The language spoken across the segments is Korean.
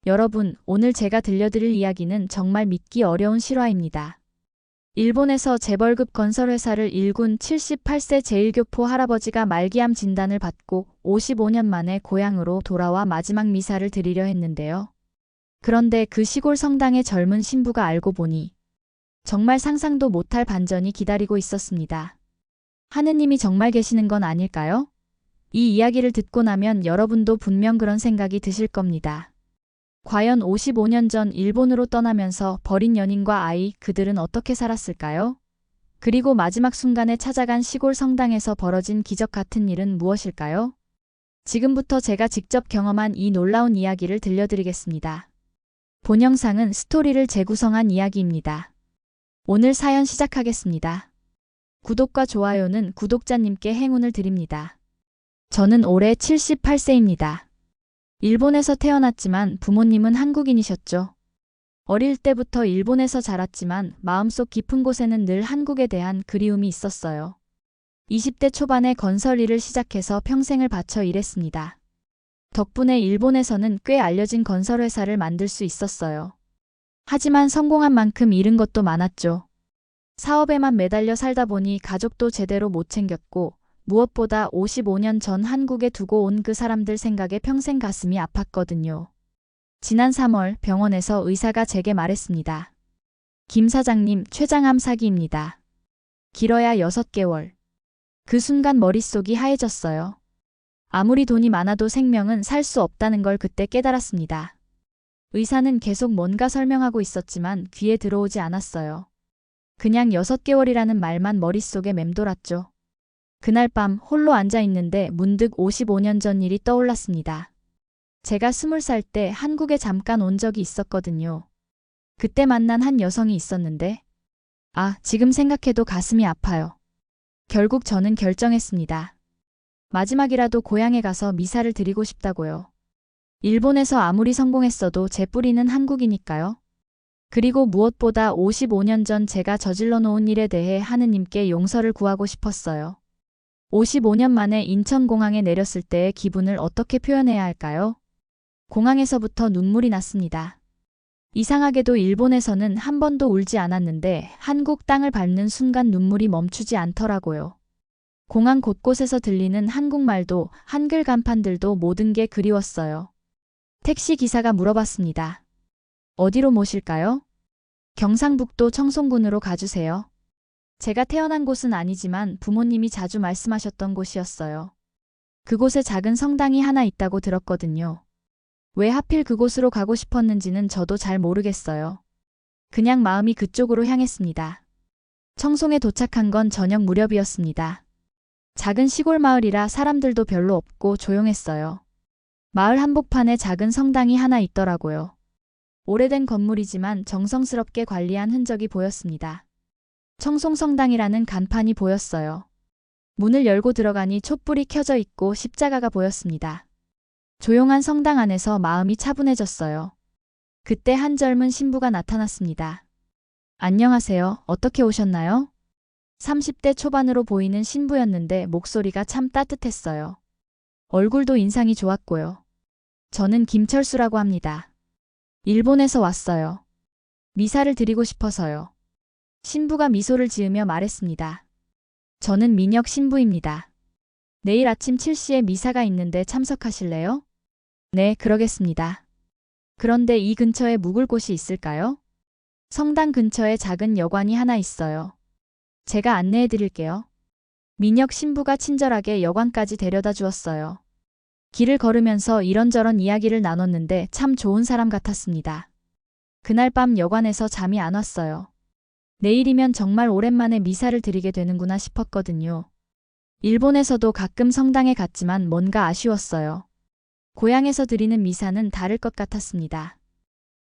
여러분, 오늘 제가 들려드릴 이야기는 정말 믿기 어려운 실화입니다. 일본에서 재벌급 건설회사를 일군 78세 제1교포 할아버지가 말기암 진단을 받고 55년 만에 고향으로 돌아와 마지막 미사를 드리려 했는데요. 그런데 그 시골 성당의 젊은 신부가 알고 보니 정말 상상도 못할 반전이 기다리고 있었습니다. 하느님이 정말 계시는 건 아닐까요? 이 이야기를 듣고 나면 여러분도 분명 그런 생각이 드실 겁니다. 과연 55년 전 일본으로 떠나면서 버린 연인과 아이, 그들은 어떻게 살았을까요? 그리고 마지막 순간에 찾아간 시골 성당에서 벌어진 기적 같은 일은 무엇일까요? 지금부터 제가 직접 경험한 이 놀라운 이야기를 들려드리겠습니다. 본 영상은 스토리를 재구성한 이야기입니다. 오늘 사연 시작하겠습니다. 구독과 좋아요는 구독자님께 행운을 드립니다. 저는 올해 78세입니다. 일본에서 태어났지만 부모님은 한국인이셨죠. 어릴 때부터 일본에서 자랐지만 마음속 깊은 곳에는 늘 한국에 대한 그리움이 있었어요. 20대 초반에 건설 일을 시작해서 평생을 바쳐 일했습니다. 덕분에 일본에서는 꽤 알려진 건설회사를 만들 수 있었어요. 하지만 성공한 만큼 잃은 것도 많았죠. 사업에만 매달려 살다 보니 가족도 제대로 못 챙겼고 무엇보다 55년 전 한국에 두고 온 그 사람들 생각에 평생 가슴이 아팠거든요. 지난 3월 병원에서 의사가 제게 말했습니다. 김 사장님, 췌장암 사기입니다. 길어야 6개월. 그 순간 머릿속이 하얘졌어요. 아무리 돈이 많아도 생명은 살 수 없다는 걸 그때 깨달았습니다. 의사는 계속 뭔가 설명하고 있었지만 귀에 들어오지 않았어요. 그냥 6개월이라는 말만 머릿속에 맴돌았죠. 그날 밤 홀로 앉아 있는데 문득 55년 전 일이 떠올랐습니다. 제가 20살 때 한국에 잠깐 온 적이 있었거든요. 그때 만난 한 여성이 있었는데, 지금 생각해도 가슴이 아파요. 결국 저는 결정했습니다. 마지막이라도 고향에 가서 미사를 드리고 싶다고요. 일본에서 아무리 성공했어도 제 뿌리는 한국이니까요. 그리고 무엇보다 55년 전 제가 저질러 놓은 일에 대해 하느님께 용서를 구하고 싶었어요. 55년 만에 인천공항에 내렸을 때의 기분을 어떻게 표현해야 할까요? 공항에서부터 눈물이 났습니다. 이상하게도 일본에서는 한 번도 울지 않았는데 한국 땅을 밟는 순간 눈물이 멈추지 않더라고요. 공항 곳곳에서 들리는 한국말도 한글 간판들도 모든 게 그리웠어요. 택시 기사가 물어봤습니다. 어디로 모실까요? 경상북도 청송군으로 가주세요. 제가 태어난 곳은 아니지만 부모님이 자주 말씀하셨던 곳이었어요. 그곳에 작은 성당이 하나 있다고 들었거든요. 왜 하필 그곳으로 가고 싶었는지는 저도 잘 모르겠어요. 그냥 마음이 그쪽으로 향했습니다. 청송에 도착한 건 저녁 무렵이었습니다. 작은 시골 마을이라 사람들도 별로 없고 조용했어요. 마을 한복판에 작은 성당이 하나 있더라고요. 오래된 건물이지만 정성스럽게 관리한 흔적이 보였습니다. 청송성당이라는 간판이 보였어요. 문을 열고 들어가니 촛불이 켜져 있고 십자가가 보였습니다. 조용한 성당 안에서 마음이 차분해졌어요. 그때 한 젊은 신부가 나타났습니다. 안녕하세요. 어떻게 오셨나요? 30대 초반으로 보이는 신부였는데 목소리가 참 따뜻했어요. 얼굴도 인상이 좋았고요. 저는 김철수라고 합니다. 일본에서 왔어요. 미사를 드리고 싶어서요. 신부가 미소를 지으며 말했습니다. 저는 민혁 신부입니다. 내일 아침 7시에 미사가 있는데 참석하실래요? 네, 그러겠습니다. 그런데 이 근처에 묵을 곳이 있을까요? 성당 근처에 작은 여관이 하나 있어요. 제가 안내해 드릴게요. 민혁 신부가 친절하게 여관까지 데려다 주었어요. 길을 걸으면서 이런저런 이야기를 나눴는데 참 좋은 사람 같았습니다. 그날 밤 여관에서 잠이 안 왔어요. 내일이면 정말 오랜만에 미사를 드리게 되는구나 싶었거든요. 일본에서도 가끔 성당에 갔지만 뭔가 아쉬웠어요. 고향에서 드리는 미사는 다를 것 같았습니다.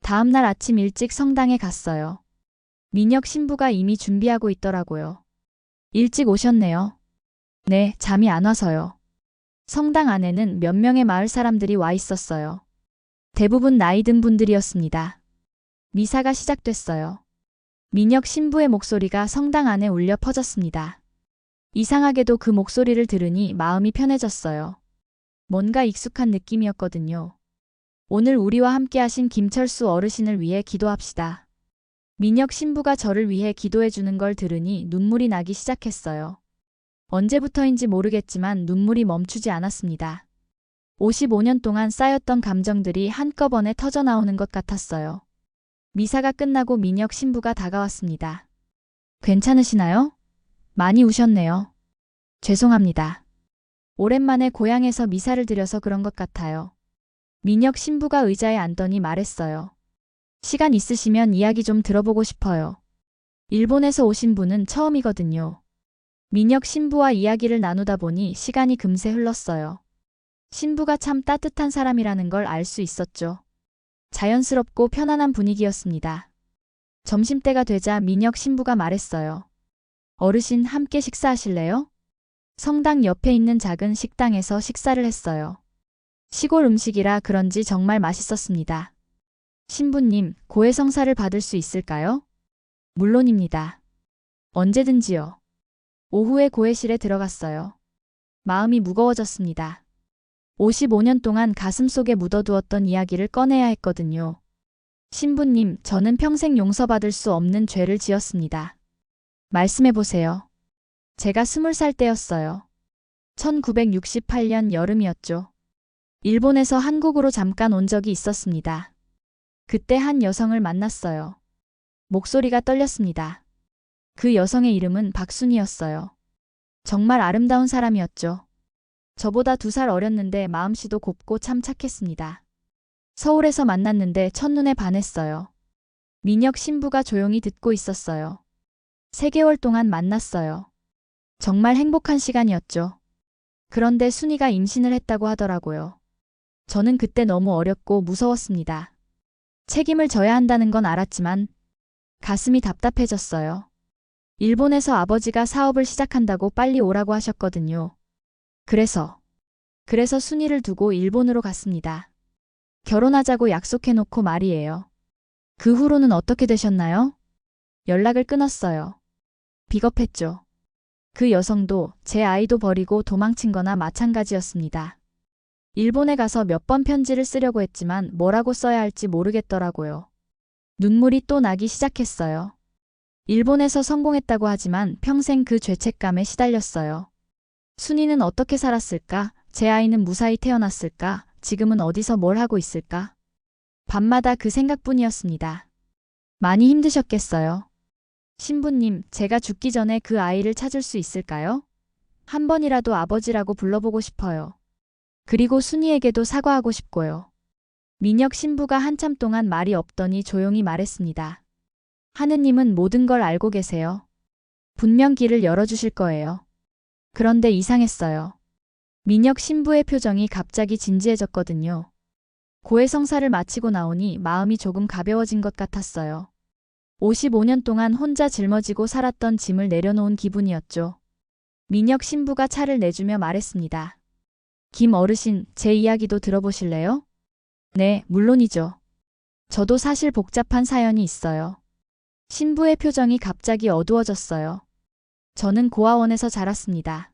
다음 날 아침 일찍 성당에 갔어요. 민혁 신부가 이미 준비하고 있더라고요. 일찍 오셨네요. 네, 잠이 안 와서요. 성당 안에는 몇 명의 마을 사람들이 와 있었어요. 대부분 나이 든 분들이었습니다. 미사가 시작됐어요. 민혁 신부의 목소리가 성당 안에 울려 퍼졌습니다. 이상하게도 그 목소리를 들으니 마음이 편해졌어요. 뭔가 익숙한 느낌이었거든요. 오늘 우리와 함께 하신 김철수 어르신을 위해 기도합시다. 민혁 신부가 저를 위해 기도해 주는 걸 들으니 눈물이 나기 시작했어요. 언제부터인지 모르겠지만 눈물이 멈추지 않았습니다. 55년 동안 쌓였던 감정들이 한꺼번에 터져나오는 것 같았어요. 미사가 끝나고 민혁 신부가 다가왔습니다. 괜찮으시나요? 많이 우셨네요. 죄송합니다. 오랜만에 고향에서 미사를 드려서 그런 것 같아요. 민혁 신부가 의자에 앉더니 말했어요. 시간 있으시면 이야기 좀 들어보고 싶어요. 일본에서 오신 분은 처음이거든요. 민혁 신부와 이야기를 나누다 보니 시간이 금세 흘렀어요. 신부가 참 따뜻한 사람이라는 걸 알 수 있었죠. 자연스럽고 편안한 분위기였습니다. 점심때가 되자 민혁 신부가 말했어요. 어르신 함께 식사하실래요? 성당 옆에 있는 작은 식당에서 식사를 했어요. 시골 음식이라 그런지 정말 맛있었습니다. 신부님, 고해성사를 받을 수 있을까요? 물론입니다. 언제든지요. 오후에 고해실에 들어갔어요. 마음이 무거워졌습니다. 55년 동안 가슴속에 묻어두었던 이야기를 꺼내야 했거든요. 신부님, 저는 평생 용서받을 수 없는 죄를 지었습니다. 말씀해보세요. 제가 20살 때였어요. 1968년 여름이었죠. 일본에서 한국으로 잠깐 온 적이 있었습니다. 그때 한 여성을 만났어요. 목소리가 떨렸습니다. 그 여성의 이름은 박순이었어요. 정말 아름다운 사람이었죠. 저보다 2살 어렸는데 마음씨도 곱고 참 착했습니다. 서울에서 만났는데 첫눈에 반했어요. 민혁 신부가 조용히 듣고 있었어요. 3개월 동안 만났어요. 정말 행복한 시간이었죠. 그런데 순이가 임신을 했다고 하더라고요. 저는 그때 너무 어렸고 무서웠습니다. 책임을 져야 한다는 건 알았지만 가슴이 답답해졌어요. 일본에서 아버지가 사업을 시작한다고 빨리 오라고 하셨거든요. 그래서 순이를 두고 일본으로 갔습니다. 결혼하자고 약속해놓고 말이에요. 그 후로는 어떻게 되셨나요? 연락을 끊었어요. 비겁했죠. 그 여성도 제 아이도 버리고 도망친 거나 마찬가지였습니다. 일본에 가서 몇 번 편지를 쓰려고 했지만 뭐라고 써야 할지 모르겠더라고요. 눈물이 또 나기 시작했어요. 일본에서 성공했다고 하지만 평생 그 죄책감에 시달렸어요. 순이는 어떻게 살았을까? 제 아이는 무사히 태어났을까? 지금은 어디서 뭘 하고 있을까? 밤마다 그 생각뿐이었습니다. 많이 힘드셨겠어요. 신부님, 제가 죽기 전에 그 아이를 찾을 수 있을까요? 한 번이라도 아버지라고 불러보고 싶어요. 그리고 순이에게도 사과하고 싶고요. 민혁 신부가 한참 동안 말이 없더니 조용히 말했습니다. 하느님은 모든 걸 알고 계세요. 분명 길을 열어주실 거예요. 그런데 이상했어요. 민혁 신부의 표정이 갑자기 진지해졌거든요. 고해성사를 마치고 나오니 마음이 조금 가벼워진 것 같았어요. 55년 동안 혼자 짊어지고 살았던 짐을 내려놓은 기분이었죠. 민혁 신부가 차를 내주며 말했습니다. 김 어르신, 제 이야기도 들어보실래요? 네, 물론이죠. 저도 사실 복잡한 사연이 있어요. 신부의 표정이 갑자기 어두워졌어요. 저는 고아원에서 자랐습니다.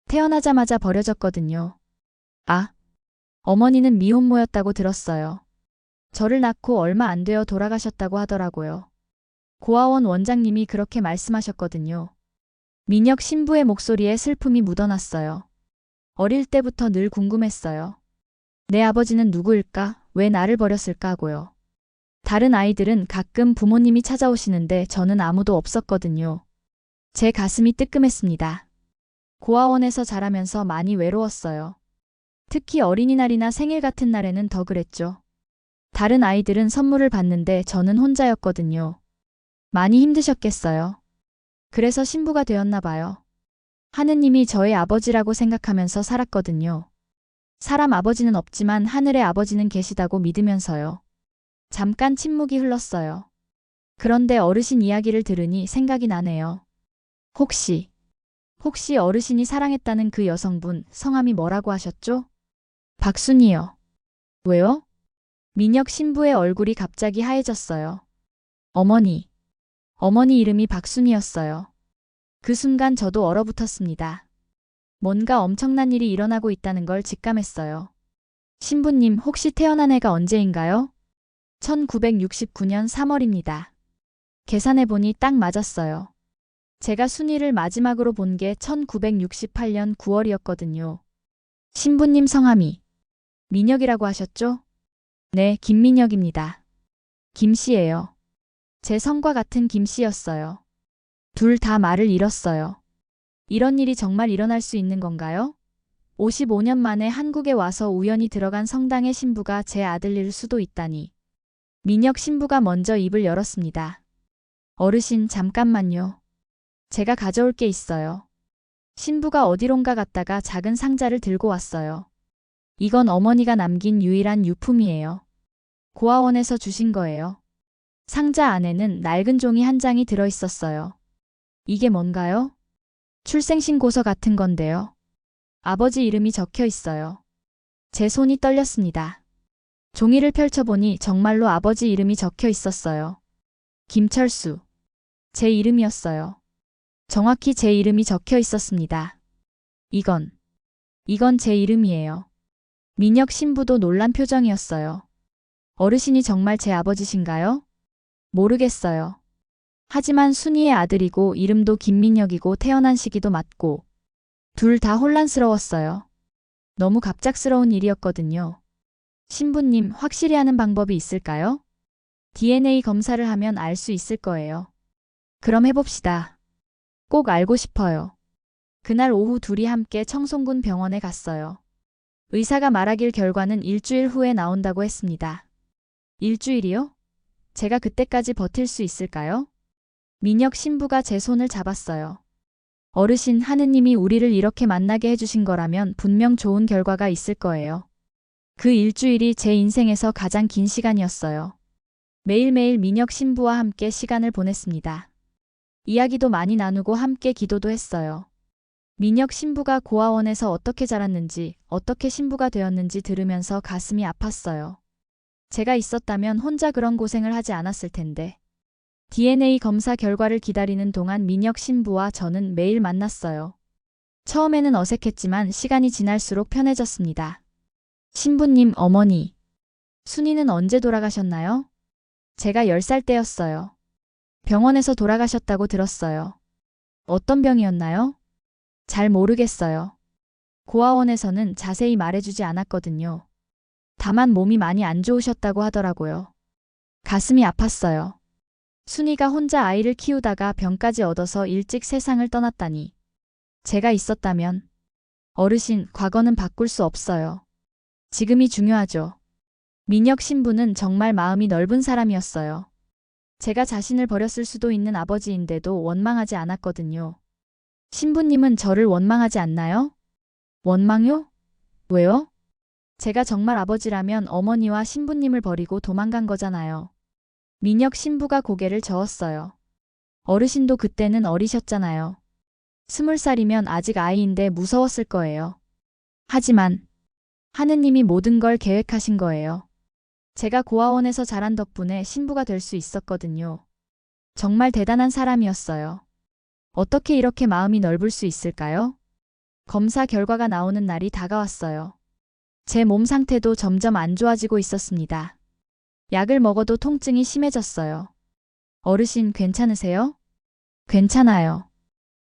태어나자마자 버려졌거든요. 아, 어머니는 미혼모였다고 들었어요. 저를 낳고 얼마 안 되어 돌아가셨다고 하더라고요. 고아원 원장님이 그렇게 말씀하셨거든요. 민혁 신부의 목소리에 슬픔이 묻어났어요. 어릴 때부터 늘 궁금했어요. 내 아버지는 누구일까? 왜 나를 버렸을까 하고요. 다른 아이들은 가끔 부모님이 찾아오시는데 저는 아무도 없었거든요. 제 가슴이 뜨끔했습니다. 고아원에서 자라면서 많이 외로웠어요. 특히 어린이날이나 생일 같은 날에는 더 그랬죠. 다른 아이들은 선물을 받는데 저는 혼자였거든요. 많이 힘드셨겠어요. 그래서 신부가 되었나 봐요. 하느님이 저의 아버지라고 생각하면서 살았거든요. 사람 아버지는 없지만 하늘의 아버지는 계시다고 믿으면서요. 잠깐 침묵이 흘렀어요. 그런데 어르신 이야기를 들으니 생각이 나네요. 혹시 어르신이 사랑했다는 그 여성분 성함이 뭐라고 하셨죠? 박순이요. 왜요? 민혁 신부의 얼굴이 갑자기 하얘졌어요. 어머니 이름이 박순이였어요. 그 순간 저도 얼어붙었습니다. 뭔가 엄청난 일이 일어나고 있다는 걸 직감했어요. 신부님, 혹시 태어난 해가 언제인가요? 1969년 3월입니다. 계산해보니 딱 맞았어요. 제가 순위를 마지막으로 본 게 1968년 9월이었거든요. 신부님 성함이 민혁이라고 하셨죠? 네, 김민혁입니다. 김씨예요. 제 성과 같은 김씨였어요. 둘 다 말을 잃었어요. 이런 일이 정말 일어날 수 있는 건가요? 55년 만에 한국에 와서 우연히 들어간 성당의 신부가 제 아들일 수도 있다니. 민혁 신부가 먼저 입을 열었습니다. 어르신, 잠깐만요. 제가 가져올 게 있어요. 신부가 어디론가 갔다가 작은 상자를 들고 왔어요. 이건 어머니가 남긴 유일한 유품이에요. 고아원에서 주신 거예요. 상자 안에는 낡은 종이 한 장이 들어 있었어요. 이게 뭔가요? 출생신고서 같은 건데요. 아버지 이름이 적혀 있어요. 제 손이 떨렸습니다. 종이를 펼쳐보니 정말로 아버지 이름이 적혀 있었어요. 김철수. 제 이름이었어요. 정확히 제 이름이 적혀 있었습니다. 이건 제 이름이에요. 민혁 신부도 놀란 표정이었어요. 어르신이 정말 제 아버지신가요? 모르겠어요. 하지만 순이의 아들이고 이름도 김민혁이고 태어난 시기도 맞고 둘 다 혼란스러웠어요. 너무 갑작스러운 일이었거든요. 신부님, 확실히 하는 방법이 있을까요? DNA 검사를 하면 알 수 있을 거예요. 그럼 해봅시다. 꼭 알고 싶어요. 그날 오후 둘이 함께 청송군 병원에 갔어요. 의사가 말하길 결과는 일주일 후에 나온다고 했습니다. 일주일이요? 제가 그때까지 버틸 수 있을까요? 민혁 신부가 제 손을 잡았어요. 어르신, 하느님이 우리를 이렇게 만나게 해주신 거라면 분명 좋은 결과가 있을 거예요. 그 일주일이 제 인생에서 가장 긴 시간이었어요. 매일매일 민혁 신부와 함께 시간을 보냈습니다. 이야기도 많이 나누고 함께 기도도 했어요. 민혁 신부가 고아원에서 어떻게 자랐는지, 어떻게 신부가 되었는지 들으면서 가슴이 아팠어요. 제가 있었다면 혼자 그런 고생을 하지 않았을 텐데. DNA 검사 결과를 기다리는 동안 민혁 신부와 저는 매일 만났어요. 처음에는 어색했지만 시간이 지날수록 편해졌습니다. 신부님, 어머니. 순이는 언제 돌아가셨나요? 제가 10살 때였어요. 병원에서 돌아가셨다고 들었어요. 어떤 병이었나요? 잘 모르겠어요. 고아원에서는 자세히 말해주지 않았거든요. 다만 몸이 많이 안 좋으셨다고 하더라고요. 가슴이 아팠어요. 순이가 혼자 아이를 키우다가 병까지 얻어서 일찍 세상을 떠났다니. 제가 있었다면. 어르신, 과거는 바꿀 수 없어요. 지금이 중요하죠. 민혁 신부는 정말 마음이 넓은 사람이었어요. 제가 자신을 버렸을 수도 있는 아버지인데도 원망하지 않았거든요. 신부님은 저를 원망하지 않나요? 원망요? 왜요? 제가 정말 아버지라면 어머니와 신부님을 버리고 도망간 거잖아요. 민혁 신부가 고개를 저었어요. 어르신도 그때는 어리셨잖아요. 20살이면 아직 아이인데 무서웠을 거예요. 하지만 하느님이 모든 걸 계획하신 거예요. 제가 고아원에서 자란 덕분에 신부가 될 수 있었거든요. 정말 대단한 사람이었어요. 어떻게 이렇게 마음이 넓을 수 있을까요? 검사 결과가 나오는 날이 다가왔어요. 제 몸 상태도 점점 안 좋아지고 있었습니다. 약을 먹어도 통증이 심해졌어요. 어르신, 괜찮으세요? 괜찮아요.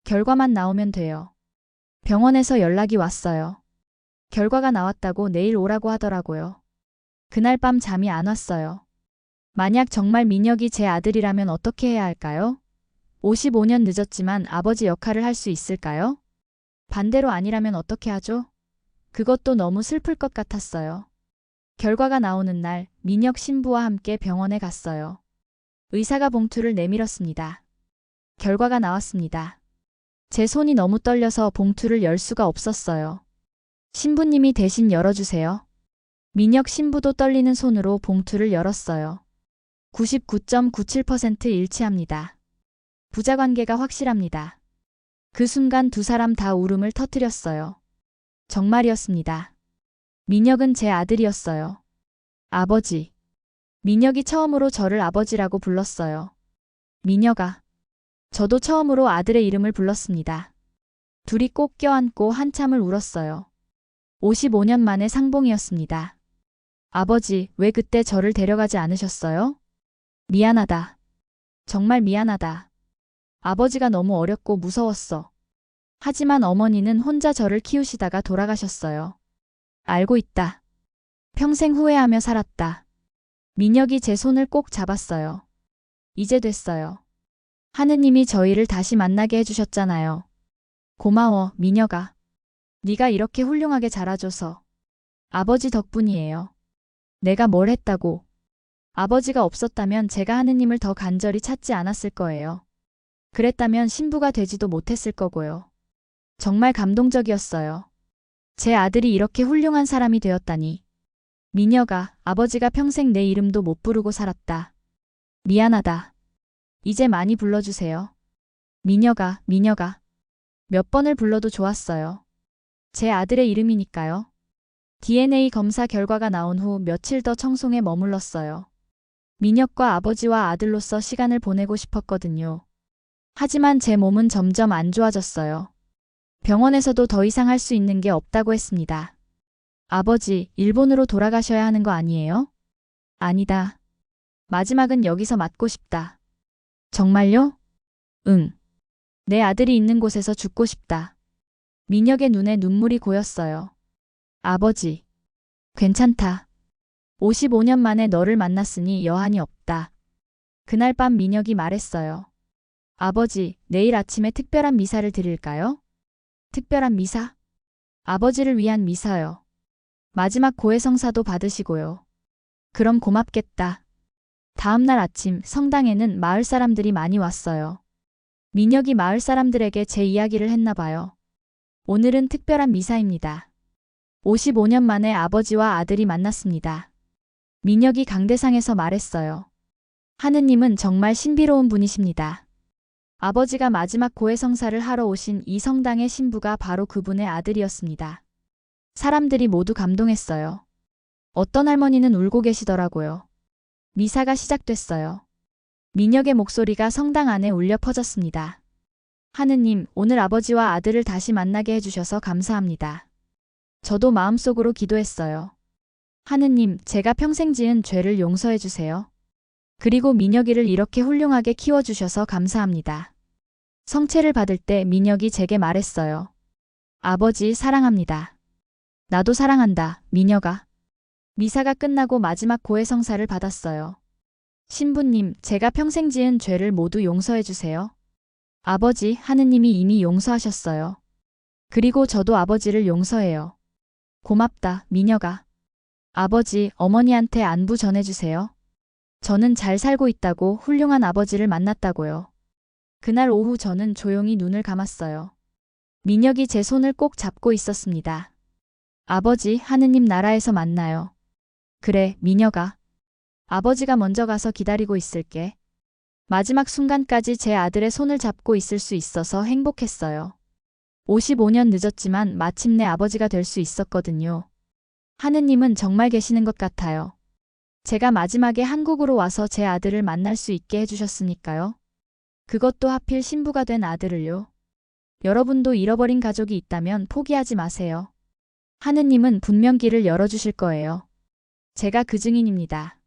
결과만 나오면 돼요. 병원에서 연락이 왔어요. 결과가 나왔다고 내일 오라고 하더라고요. 그날 밤 잠이 안 왔어요. 만약 정말 민혁이 제 아들이라면 어떻게 해야 할까요? 55년 늦었지만 아버지 역할을 할 수 있을까요? 반대로 아니라면 어떻게 하죠? 그것도 너무 슬플 것 같았어요. 결과가 나오는 날 민혁 신부와 함께 병원에 갔어요. 의사가 봉투를 내밀었습니다. 결과가 나왔습니다. 제 손이 너무 떨려서 봉투를 열 수가 없었어요. 신부님이 대신 열어주세요. 민혁 신부도 떨리는 손으로 봉투를 열었어요. 99.97% 일치합니다. 부자관계가 확실합니다. 그 순간 두 사람 다 울음을 터뜨렸어요. 정말이었습니다. 민혁은 제 아들이었어요. 아버지. 민혁이 처음으로 저를 아버지라고 불렀어요. 민혁아. 저도 처음으로 아들의 이름을 불렀습니다. 둘이 꼭 껴안고 한참을 울었어요. 55년 만에 상봉이었습니다. 아버지, 왜 그때 저를 데려가지 않으셨어요? 미안하다. 정말 미안하다. 아버지가 너무 어렸고 무서웠어. 하지만 어머니는 혼자 저를 키우시다가 돌아가셨어요. 알고 있다. 평생 후회하며 살았다. 민혁이 제 손을 꼭 잡았어요. 이제 됐어요. 하느님이 저희를 다시 만나게 해주셨잖아요. 고마워, 민혁아. 네가 이렇게 훌륭하게 자라줘서. 아버지 덕분이에요. 내가 뭘 했다고. 아버지가 없었다면 제가 하느님을 더 간절히 찾지 않았을 거예요. 그랬다면 신부가 되지도 못했을 거고요. 정말 감동적이었어요. 제 아들이 이렇게 훌륭한 사람이 되었다니. 민혁아, 아버지가 평생 내 이름도 못 부르고 살았다. 미안하다. 이제 많이 불러주세요. 민혁아, 민혁아. 몇 번을 불러도 좋았어요. 제 아들의 이름이니까요. DNA 검사 결과가 나온 후 며칠 더 청송에 머물렀어요. 민혁과 아버지와 아들로서 시간을 보내고 싶었거든요. 하지만 제 몸은 점점 안 좋아졌어요. 병원에서도 더 이상 할 수 있는 게 없다고 했습니다. 아버지, 일본으로 돌아가셔야 하는 거 아니에요? 아니다. 마지막은 여기서 맞고 싶다. 정말요? 응. 내 아들이 있는 곳에서 죽고 싶다. 민혁의 눈에 눈물이 고였어요. 아버지. 괜찮다. 55년 만에 너를 만났으니 여한이 없다. 그날 밤 민혁이 말했어요. 아버지, 내일 아침에 특별한 미사를 드릴까요? 특별한 미사? 아버지를 위한 미사요. 마지막 고해성사도 받으시고요. 그럼 고맙겠다. 다음 날 아침 성당에는 마을 사람들이 많이 왔어요. 민혁이 마을 사람들에게 제 이야기를 했나 봐요. 오늘은 특별한 미사입니다. 55년 만에 아버지와 아들이 만났습니다. 민혁이 강대상에서 말했어요. 하느님은 정말 신비로운 분이십니다. 아버지가 마지막 고해성사를 하러 오신 이 성당의 신부가 바로 그분의 아들이었습니다. 사람들이 모두 감동했어요. 어떤 할머니는 울고 계시더라고요. 미사가 시작됐어요. 민혁의 목소리가 성당 안에 울려 퍼졌습니다. 하느님, 오늘 아버지와 아들을 다시 만나게 해주셔서 감사합니다. 저도 마음속으로 기도했어요. 하느님, 제가 평생 지은 죄를 용서해 주세요. 그리고 민혁이를 이렇게 훌륭하게 키워주셔서 감사합니다. 성체를 받을 때 민혁이 제게 말했어요. 아버지, 사랑합니다. 나도 사랑한다, 민혁아. 미사가 끝나고 마지막 고해성사를 받았어요. 신부님, 제가 평생 지은 죄를 모두 용서해 주세요. 아버지, 하느님이 이미 용서하셨어요. 그리고 저도 아버지를 용서해요. 고맙다, 민혁아. 아버지, 어머니한테 안부 전해주세요. 저는 잘 살고 있다고 훌륭한 아버지를 만났다고요. 그날 오후 저는 조용히 눈을 감았어요. 민혁이 제 손을 꼭 잡고 있었습니다. 아버지, 하느님 나라에서 만나요. 그래, 민혁아. 아버지가 먼저 가서 기다리고 있을게. 마지막 순간까지 제 아들의 손을 잡고 있을 수 있어서 행복했어요. 55년 늦었지만 마침내 아버지가 될 수 있었거든요. 하느님은 정말 계시는 것 같아요. 제가 마지막에 한국으로 와서 제 아들을 만날 수 있게 해주셨으니까요. 그것도 하필 신부가 된 아들을요. 여러분도 잃어버린 가족이 있다면 포기하지 마세요. 하느님은 분명 길을 열어주실 거예요. 제가 그 증인입니다.